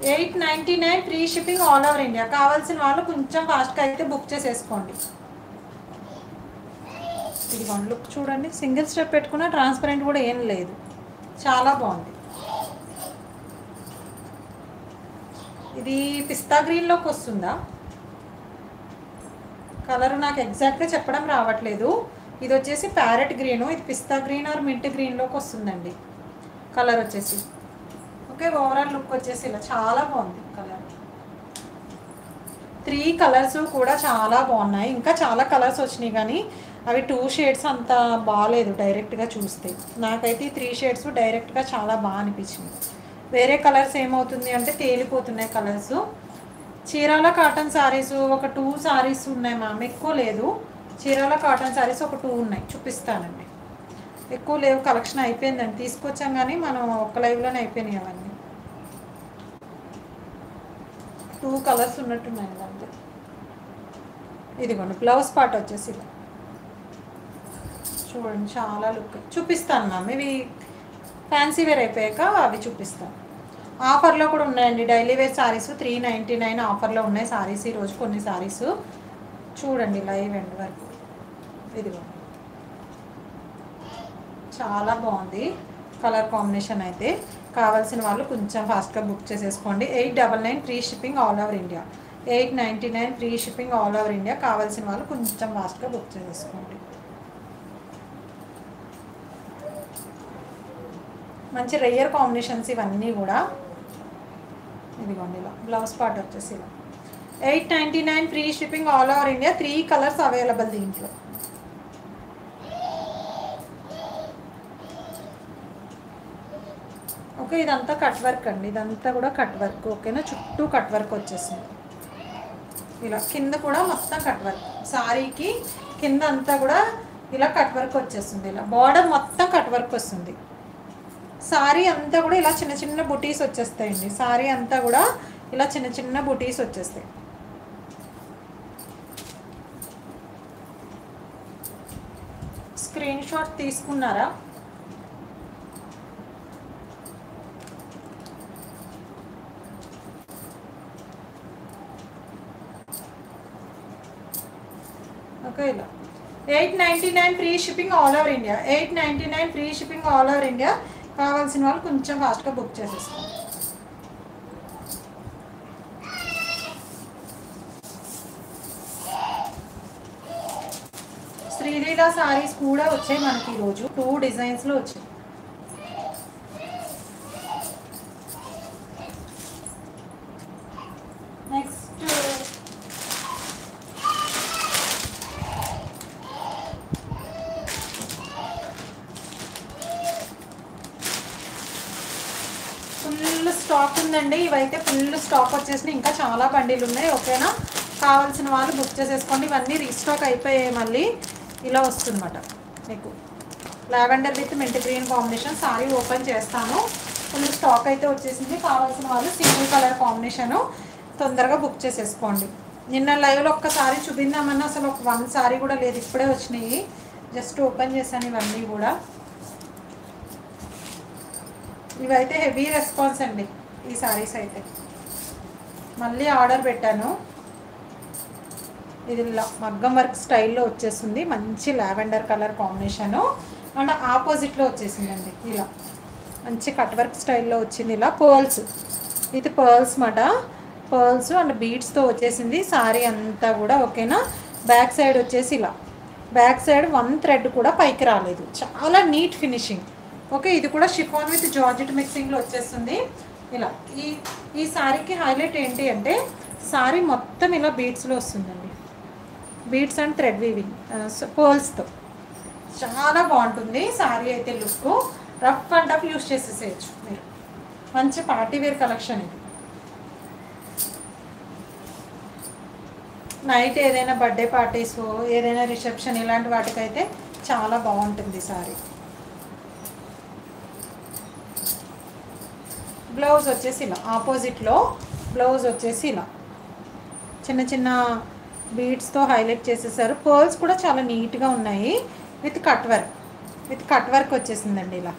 899 free shipping all over India. కావాల్సిన వాళ్ళు కొంచెం ఫాస్ట్గా అయితే బుక్ చేసేసుకోండి. ఇదిగోండి లుక్ చూడండి, సింగిల్ స్టెప్ పెట్టుకున్న ట్రాన్స్పరెంట్ కూడా ఏం లేదు, చాలా బాగుంది. ఇది పిస్తా గ్రీన్లోకి వస్తుందా కలర్, నాకు ఎగ్జాక్ట్గా చెప్పడం రావట్లేదు. ఇది వచ్చేసి ప్యారెట్ గ్రీను, ఇది పిస్తా గ్రీన్ ఆర్ మింట్ గ్రీన్లోకి వస్తుందండి కలర్ వచ్చేసి. ఓకే, ఓవరాల్ లుక్ వచ్చేసి ఇలా చాలా బాగుంది కలర్. 3 కలర్స్ కూడా చాలా బాగున్నాయి. ఇంకా చాలా కలర్స్ వచ్చినాయి కానీ అవి 2 షేడ్స్ అంత బాగాలేదు డైరెక్ట్గా చూస్తే. నాకైతే 3 షేడ్స్ డైరెక్ట్గా చాలా బాగా అనిపించింది. వేరే కలర్స్ ఏమవుతుంది అంటే తేలిపోతున్నాయి కలర్స్. చీరాల కాటన్ శారీస్ ఒక 2 శారీస్ ఉన్నాయి మ్యామ్, ఎక్కువ లేదు. చీరాల కాటన్ శారీస్ ఒక 2 ఉన్నాయి, చూపిస్తానండి. ఎక్కువ లేవు, కలెక్షన్ అయిపోయిందండి. తీసుకొచ్చాం కానీ మనం ఒక్క లైవ్లోనే అయిపోయినాయి అవన్నీ. 2 కలర్స్ ఉన్నట్టున్నాయి అంతే. ఇదిగోండి బ్లౌజ్ పార్ట్ వచ్చేసి ఇలా చూడండి, చాలా లుక్. చూపిస్తాను మ్యామ్, ఇవి ఫ్యాన్సీ వేర్ అయిపోయాక అవి చూపిస్తాను. ఆఫర్లో కూడా ఉన్నాయండి డైలీ వేర్ శారీస్ 399 ఆఫర్లో ఉన్నాయి శారీస్. ఈరోజు కొన్ని శారీస్ చూడండి లైవ్ ఎండ్ వరకు. ఇదిగో చాలా బాగుంది కలర్ కాంబినేషన్ అయితే. కావాల్సిన వాళ్ళు కొంచెం ఫాస్ట్గా బుక్ చేసేసుకోండి. 899 free shipping all over India. 899 free shipping all over India. కావాల్సిన వాళ్ళు కొంచెం ఫాస్ట్గా బుక్ చేసేసుకోండి. మంచి రేయర్ కాంబినేషన్స్ ఇవన్నీ కూడా. ఇదిగోండి ఇలా బ్లౌజ్ పార్ట్ వచ్చేసి ఇలా 899 free shipping all over India. 3 colours available దీంట్లో. ఓకే, ఇదంతా కట్ వర్క్ అండి, ఇదంతా కూడా కట్ వర్క్. ఓకేనా, చుట్టూ కట్ వర్క్ వచ్చేసింది ఇలా. కింద కూడా మొత్తం కట్ వర్క్, సారీకి కింద అంతా కూడా ఇలా కట్ వర్క్ వచ్చేస్తుంది. ఇలా బార్డర్ మొత్తం కట్ వర్క్ వస్తుంది. సారీ అంతా కూడా ఇలా చిన్న చిన్న బుటీస్ వచ్చేస్తాయండి. సారీ అంతా కూడా ఇలా చిన్న చిన్న బుటీస్ వచ్చేస్తాయి. స్క్రీన్ షాట్ తీసుకున్నారా? ఓకే, ఇలా 899 free shipping all over India. 899 free shipping all over India. కావాల్సిన వాళ్ళు కొంచెం ఫాస్ట్గా బుక్ చేసేసుకోండి. శ్రీలీల సారీస్ కూడా వచ్చాయి మనకి ఈరోజు. 2 డిజైన్స్లో వచ్చాయి. నెక్స్ట్ ఫుల్ స్టాక్ ఉందండి. ఇవైతే ఫుల్ స్టాక్ వచ్చేసినాయి, ఇంకా చాలా బండిలు ఉన్నాయి. ఓకేనా, కావాల్సిన వాళ్ళు బుక్ చేసేసుకోండి. ఇవన్నీ రీస్టాక్ అయిపోయాయి. మళ్ళీ ఇలా వస్తుందన్నమాట మీకు. Lavender with mint green combination. Sorry open చేస్తాను. ఫుల్ స్టాక్ అయితే వచ్చేసింది. కావాల్సిన వాళ్ళు సింగిల్ కలర్ కాంబినేషను తొందరగా బుక్ చేసేసుకోండి. నిన్న లైవ్లో ఒక్కసారి చూపిందామన్నా అసలు ఒక 1 సారీ కూడా లేదు, ఇప్పుడే వచ్చినాయి. జస్ట్ ఓపెన్ చేశాను ఇవన్నీ కూడా. ఇవైతే హెవీ రెస్పాన్స్ అండి ఈ సారీస్ అయితే. మళ్ళీ ఆర్డర్ పెట్టాను. ఇది మగ్గం వర్క్ స్టైల్లో వచ్చేస్తుంది. మంచి లావెండర్ కలర్ కాంబినేషను అండ్ ఆపోజిట్లో వచ్చేసిందండి. ఇలా మంచి కట్ వర్క్ స్టైల్లో వచ్చింది. ఇలా పర్ల్స్, ఇది పర్ల్స్ మాట, పర్ల్స్ అండ్ బీడ్స్తో వచ్చేసింది సారీ అంతా కూడా. ఓకేనా, బ్యాక్ సైడ్ వచ్చేసి ఇలా, బ్యాక్ సైడ్ 1 థ్రెడ్ కూడా పైకి రాలేదు, చాలా నీట్ ఫినిషింగ్. ఓకే, ఇది కూడా షిఫాన్ విత్ జార్జెట్ మిక్సింగ్లో వచ్చేస్తుంది. ఇలా ఈ సారీకి హైలైట్ ఏంటి అంటే సారీ మొత్తం ఇలా బీడ్స్లో వస్తుందండి. బీడ్స్ అండ్ థ్రెడ్ వీవింగ్ పర్ల్స్తో చాలా బాగుంటుంది సారీ అయితే. Look rough and tough use చేసేసేయచ్చు మీరు. మంచి పార్టీ వేర్ కలెక్షన్ ఇది. నైట్ ఏదైనా బర్త్డే పార్టీస్, ఏదైనా రిసెప్షన్, ఇలాంటి వాటికైతే చాలా బాగుంటుంది సారీ. బ్లౌజ్ వచ్చేసి ఇలా ఆపోజిట్లో, బ్లౌజ్ వచ్చేసి ఇలా చిన్న చిన్న బీడ్స్తో హైలైట్ చేసేసారు. పర్ల్స్ కూడా చాలా నీట్గా ఉన్నాయి. విత్ కట్ వర్క్ వచ్చేసిందండి ఇలా.